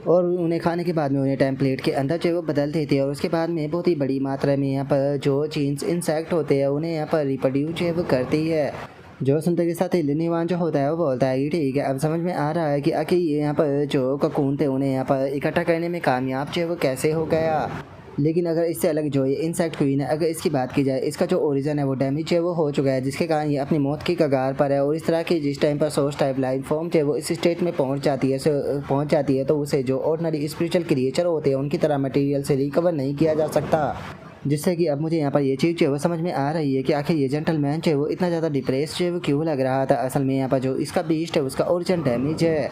और उन्हें खाने के बाद में उन्हें टेम्पलेट के अंदर जो है वो बदल देती है। और उसके बाद में बहुत ही बड़ी मात्रा में यहाँ पर जो चीन्स इंसेक्ट होते हैं उन्हें यहाँ पर रिप्रोड्यूस जो है वो करती है। जो सुनते के साथ ही लिनीवान जो होता है वो बोलता है कि ठीक है, अब समझ में आ रहा है कि आखिर ये यहाँ पर जो ककून थे उन्हें यहाँ पर इकट्ठा करने में कामयाब जो है वो कैसे हो गया। लेकिन अगर इससे अलग जो ये इंसेक्ट क्वीन है, अगर इसकी बात की जाए, इसका जो ओरिजिन है वो डैमेज है वो हो चुका है, जिसके कारण ये अपनी मौत की कगार पर है। और इस तरह की जिस टाइम पर सोर्स टाइप लाइफ फॉर्म है वो इस स्टेट में पहुंच जाती है तो उसे जो ऑर्डिनरी स्पिरिचुअल क्रिएचर होते हैं उनकी तरह मटेरियल से रिकवर नहीं किया जा सकता। जिससे कि अब मुझे यहाँ पर ये चीज़ जो है वो समझ में आ रही है कि आखिर ये जेंटलमैन जो है वो इतना ज़्यादा डिप्रेस जो है वो क्यों लग रहा था। असल में यहाँ पर जो इसका बीस्ट है उसका ओरिजिन डैमेज है।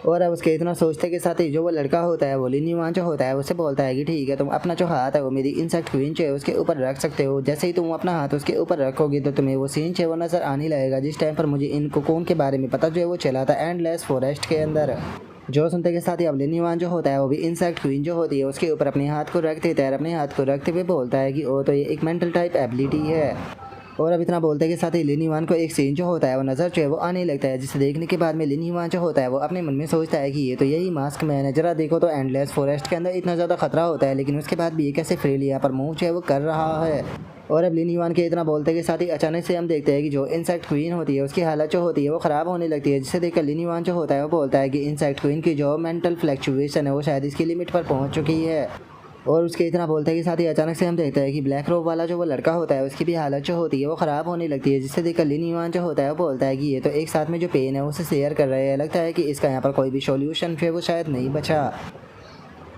और अब उसके इतना सोचते के साथ ही जो वो लड़का होता है वो लिनीवान जो होता है उससे बोलता है कि ठीक है, तुम अपना जो हाथ है वो मेरी इंसेक्ट क्वीन जो है उसके ऊपर रख सकते हो। जैसे ही तुम अपना हाथ उसके ऊपर रखोगे तो तुम्हें वो सीन जो है वो नज़र आने लगेगा जिस टाइम पर मुझे इन कोकोन के बारे में पता जो है वो चला था एंडलेस फॉरेस्ट के अंदर। जो सुनते के साथ ही अब लिनीवान जो होता है वो भी इंसेक्ट क्वीन जो होती है उसके ऊपर अपने हाथ को रख देता है। अपने हाथ को रखते हुए बोलता है कि ओ तो ये एक मेंटल टाइप एबिलिटी है। और अब इतना बोलते के साथ ही लिनीवान को एक सीन जो होता है वो नज़र जो है वो आने लगता है, जिसे देखने के बाद में लिनीवान जो होता है वो अपने मन में सोचता है कि ये तो यही मास्क मैन है। जरा देखो तो एंडलेस फॉरेस्ट के अंदर इतना ज़्यादा खतरा होता है लेकिन उसके बाद भी ये कैसे फ्रीली यहाँ पर मूव जो है वो कर रहा है। और अब लिनीवान के इतना बोलते के साथ ही अचानक से हम देखते हैं कि जो इंसेक्ट क्वीन होती है उसकी हालत जो होती है वो ख़राब होने लगती है, जिसे देखकर लिनीवान जो होता है वो बोलता है कि इंसेक्ट क्वीन की जो मेंटल फ्लैक्चुएशन है वो शायद इसकी लिमिट पर पहुँच चुकी है। और उसके इतना बोलते के साथ ही अचानक से हम देखते हैं कि ब्लैक रोब वाला जो वो लड़का होता है उसकी भी हालत जो होती है वो ख़राब होने लगती है, जिससे देखकर लिनीवान जो होता है वो बोलता है कि ये तो एक साथ में जो पेन है उसे शेयर कर रहे हैं। लगता है कि इसका यहाँ पर कोई भी सॉल्यूशन जो है वो शायद नहीं बचा।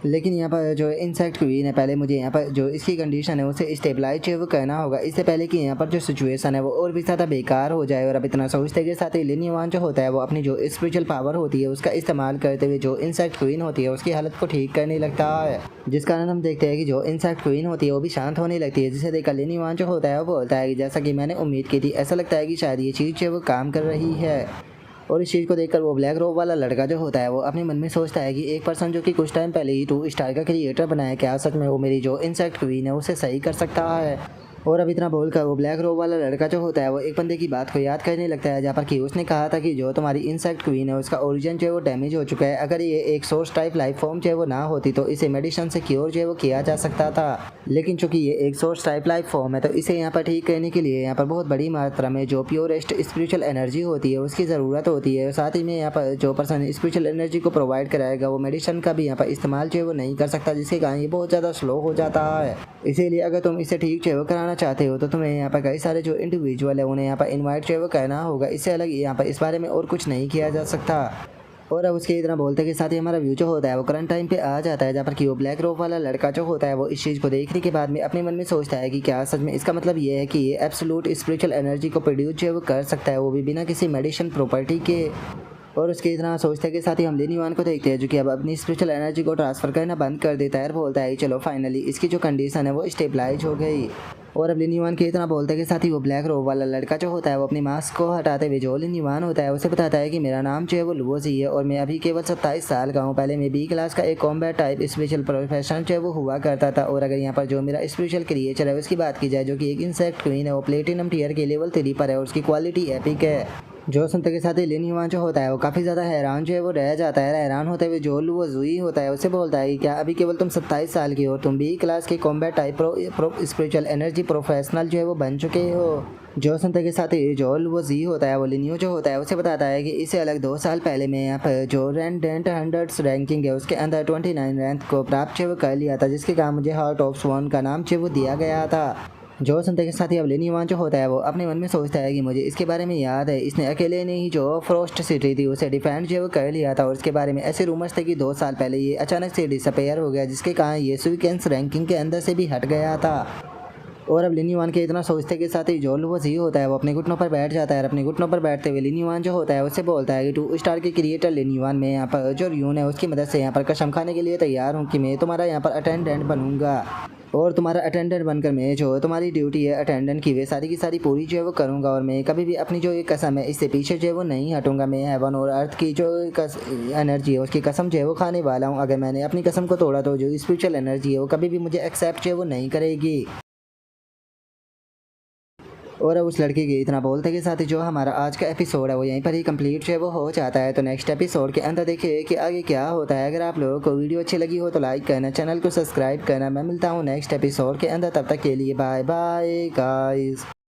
लेकिन यहाँ पर जो इंसेक्ट क्वीन है, पहले मुझे यहाँ पर जो इसकी कंडीशन है उसे स्टेबलाइज जो है वो करना होगा, इससे पहले कि यहाँ पर जो सिचुएशन है वो और भी ज़्यादा बेकार हो जाए। और अब इतना सोचते के साथ ही लिनीवान जो होता है वो अपनी जो स्पिरिचुअल पावर होती है उसका इस्तेमाल करते हुए जो इंसेक्ट क्वीन होती है उसकी हालत को ठीक करने लगता है, जिस कारण हम देखते हैं कि जो इंसेक्ट क्वीन होती है वो भी शांत होने लगती है। जिसे देखकर लिनीवान जो होता है वो बोलता है कि जैसा कि मैंने उम्मीद की थी, ऐसा लगता है कि शायद ये चीज़ जो है वो काम कर रही है। और इस चीज़ को देखकर वो ब्लैक रोब वाला लड़का जो होता है वो अपने मन में सोचता है कि एक पर्सन जो कि कुछ टाइम पहले ही 2 स्टार का क्रिएटर बना है, क्या सच में वो मेरी जो इंसेक्ट क्वीन है उसे सही कर सकता है। और अब इतना बोलकर वो ब्लैक रोब वाला लड़का जो होता है वो एक बंदे की बात को याद करने लगता है, जहाँ पर कि उसने कहा था कि जो तुम्हारी इंसेक्ट क्वीन है उसका ओरिजिन जो है वो डैमेज हो चुका है। अगर ये एक सोर्स टाइप लाइफ फॉर्म जो है वो ना होती तो इसे मेडिसिन से क्योर जो है वो किया जा सकता था। लेकिन चूंकि ये एक सोर्स टाइप लाइफ फॉर्म है तो इसे यहाँ पर ठीक करने के लिए यहाँ पर बहुत बड़ी मात्रा में जो प्योरेस्ट स्पिरिचुअल एनर्जी होती है उसकी ज़रूरत होती है। साथ ही में यहाँ पर जो पर्सन स्पिरिचुअल एनर्जी को प्रोवाइड कराएगा वो मेडिसिन का भी यहाँ पर इस्तेमाल जो है वो नहीं कर सकता, जिसके कारण ये बहुत ज़्यादा स्लो हो जाता है। इसीलिए अगर तुम इसे ठीक जो है वो कराना चाहते हो तो तुम्हें यहाँ पर कई सारे जो इंडिविजुअल है उन्हें यहाँ पर इनवाइट जो है वो करना होगा। इससे अलग यहाँ पर इस बारे में और कुछ नहीं किया जा सकता। और अब उसके इतना बोलते के साथ ही हमारा व्यू जो होता है वो करंट टाइम पे आ जाता है, जहाँ पर कि वो ब्लैक रोब वाला लड़का जो होता है वो इस चीज़ को देखने के बाद में अपने मन में सोचता है कि क्या सच में इसका मतलब ये है कि ये एब्सोल्यूट स्पिरिचुअल एनर्जी को प्रोड्यूस जो है वो कर सकता है, वो भी बिना किसी मेडिसिन प्रॉपर्टी के। और उसके इतना सोचते के साथ ही हम लिनीवान को देखते हैं जो कि अब अपनी स्पिरिचुअल एनर्जी को ट्रांसफ़र करना बंद कर देता है और बोलता है चलो फाइनली इसकी जो कंडीशन है वो स्टेबलाइज हो गई। और अब लिनीवान के इतना बोलते के साथ ही वो ब्लैक रोब वाला लड़का जो होता है वो अपनी मास्क को हटाते हुए जो लिनीवान होता है उसे बताता है कि मेरा नाम जो है वो लुओजी है और मैं अभी केवल 27 साल का हूँ। पहले मैं B क्लास का एक कॉम्बैट टाइप स्पेशल प्रोफेशनल जो है वो हुआ करता था। और अगर यहाँ पर जो मेरा स्पेशल क्रिएचर है उसकी बात की जाए जो कि एक इंसेक्ट क्वीन है, वो प्लेटिनम टीयर के लेवल 3 पर है और उसकी क्वालिटी एपिक है। जो सुनते के साथ ही लिन युआन जो होता है वो काफ़ी ज़्यादा हैरान जो है वो रह जाता है। हैरान होते हुए जो वो जुई होता है उससे बोलता है कि क्या अभी केवल तुम 27 साल की हो, तुम बी क्लास के combat type spiritual energy professional जो है वो बन चुके हो। जो सुनते के साथ ही जोल वो जी होता है वो लिनियो जो होता है उसे बताता है कि इससे अलग 2 साल पहले मैं यहाँ पर जो रेंडेंट हंड्रेड्स रैंकिंग है उसके अंदर 29 रैंक को प्राप्त जो कर लिया था, जिसके कारण मुझे हार्ट ऑफ स्वान का नाम जो वो दिया गया था। जो सुनते के साथ ही अब लिनिवान जो होता है वो अपने मन में सोचता है कि मुझे इसके बारे में याद है, इसने अकेले ने ही जो फ्रोस्ट सिटी थी उसे डिफेंड जो वो कर लिया था और इसके बारे में ऐसे रूमर्स थे कि 2 साल पहले ये अचानक से डिसअपेयर हो गया, जिसके कारण ये स्वीकेंस रैंकिंग के अंदर से भी हट गया था। और अब लिनिवान के इतना सोचते के साथ ही जो वो जी होता है वो अपने घुटनों पर बैठ जाता है और अपने घुटनों पर बैठते हुए लिनिवान जो होता है उससे बोलता है कि 2 स्टार के क्रिएटर लिनिवान, मैं यहाँ पर जो र्यून है उसकी मदद से यहाँ पर कसम खाने के लिए तैयार हूँ कि मैं तुम्हारा यहाँ पर अटेंडेंट बनूंगा और तुम्हारा अटेंडेंट बनकर मैं जो तुम्हारी ड्यूटी है अटेंडेंट की वे सारी की सारी पूरी जो है वो करूँगा और मैं कभी भी अपनी जो ये कसम है इससे पीछे जो है वो नहीं हटूँगा। मैं हेवन और अर्थ की जो एनर्जी है उसकी कसम जो है वो खाने वाला हूँ। अगर मैंने अपनी कसम को तोड़ा तो जो स्पिरिचुअल एनर्जी है वो कभी भी मुझे एक्सेप्ट जो है वो नहीं करेगी। और अब उस लड़के के इतना बोलते के साथ ही जो हमारा आज का एपिसोड है वो यहीं पर ही कंप्लीट जो है वो हो जाता है। तो नेक्स्ट एपिसोड के अंदर देखिए कि आगे क्या होता है। अगर आप लोगों को वीडियो अच्छी लगी हो तो लाइक करना, चैनल को सब्सक्राइब करना। मैं मिलता हूँ नेक्स्ट एपिसोड के अंदर, तब तक के लिए बाय बाय गाइस।